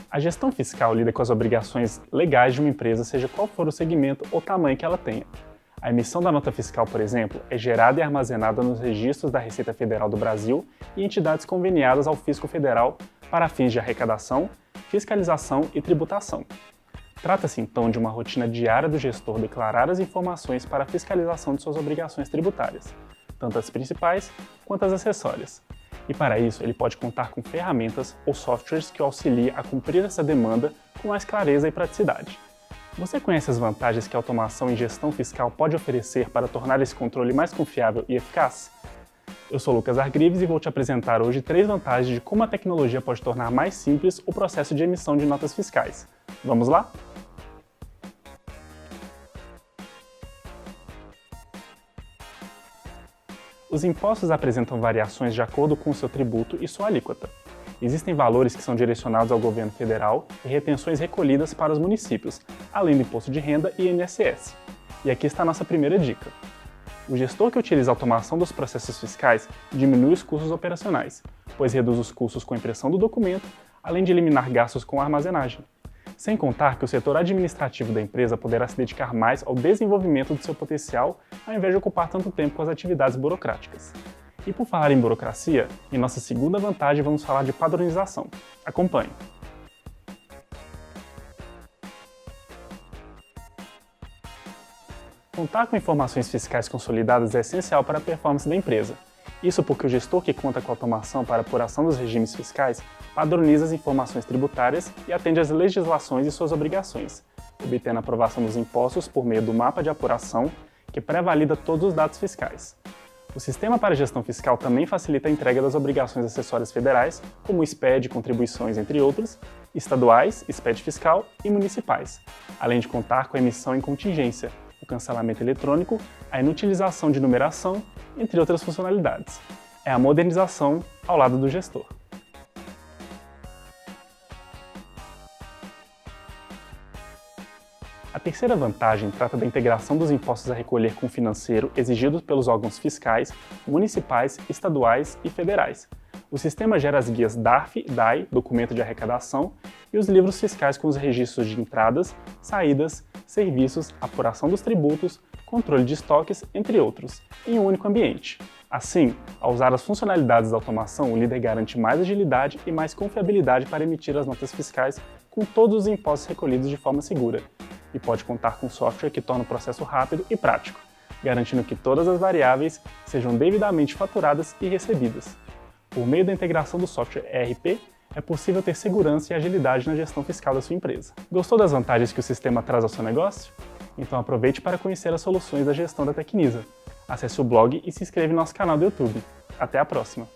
A gestão fiscal lida com as obrigações legais de uma empresa, seja qual for o segmento ou tamanho que ela tenha. A emissão da nota fiscal, por exemplo, é gerada e armazenada nos registros da Receita Federal do Brasil e entidades conveniadas ao Fisco Federal para fins de arrecadação, fiscalização e tributação. Trata-se, então, de uma rotina diária do gestor declarar as informações para a fiscalização de suas obrigações tributárias, tanto as principais quanto as acessórias. E para isso, ele pode contar com ferramentas ou softwares que o auxiliem a cumprir essa demanda com mais clareza e praticidade. Você conhece as vantagens que a automação em gestão fiscal pode oferecer para tornar esse controle mais confiável e eficaz? Eu sou Lucas Argrives e vou te apresentar hoje 3 vantagens de como a tecnologia pode tornar mais simples o processo de emissão de notas fiscais. Vamos lá? Os impostos apresentam variações de acordo com o seu tributo e sua alíquota. Existem valores que são direcionados ao governo federal e retenções recolhidas para os municípios, além do imposto de renda e INSS. E aqui está a nossa primeira dica. O gestor que utiliza a automação dos processos fiscais diminui os custos operacionais, pois reduz os custos com a impressão do documento, além de eliminar gastos com armazenagem. Sem contar que o setor administrativo da empresa poderá se dedicar mais ao desenvolvimento do seu potencial, ao invés de ocupar tanto tempo com as atividades burocráticas. E por falar em burocracia, em nossa segunda vantagem vamos falar de padronização. Acompanhe! Contar com informações fiscais consolidadas é essencial para a performance da empresa. Isso porque o gestor que conta com a automação para a apuração dos regimes fiscais padroniza as informações tributárias e atende às legislações e suas obrigações, obtendo a aprovação dos impostos por meio do mapa de apuração, que pré-valida todos os dados fiscais. O sistema para gestão fiscal também facilita a entrega das obrigações acessórias federais, como o SPED, contribuições, entre outros, estaduais, SPED fiscal e municipais, além de contar com a emissão em contingência, o cancelamento eletrônico, a inutilização de numeração, entre outras funcionalidades. É a modernização ao lado do gestor. A terceira vantagem trata da integração dos impostos a recolher com o financeiro exigidos pelos órgãos fiscais, municipais, estaduais e federais. O sistema gera as guias DARF, DAI, Documento de Arrecadação, e os livros fiscais com os registros de entradas, saídas, serviços, apuração dos tributos, controle de estoques, entre outros, em um único ambiente. Assim, ao usar as funcionalidades da automação, o líder garante mais agilidade e mais confiabilidade para emitir as notas fiscais com todos os impostos recolhidos de forma segura, e pode contar com software que torna o processo rápido e prático, garantindo que todas as variáveis sejam devidamente faturadas e recebidas. Por meio da integração do software ERP, é possível ter segurança e agilidade na gestão fiscal da sua empresa. Gostou das vantagens que o sistema traz ao seu negócio? Então aproveite para conhecer as soluções da gestão da Tecnisa. Acesse o blog e se inscreva no nosso canal do YouTube. Até a próxima!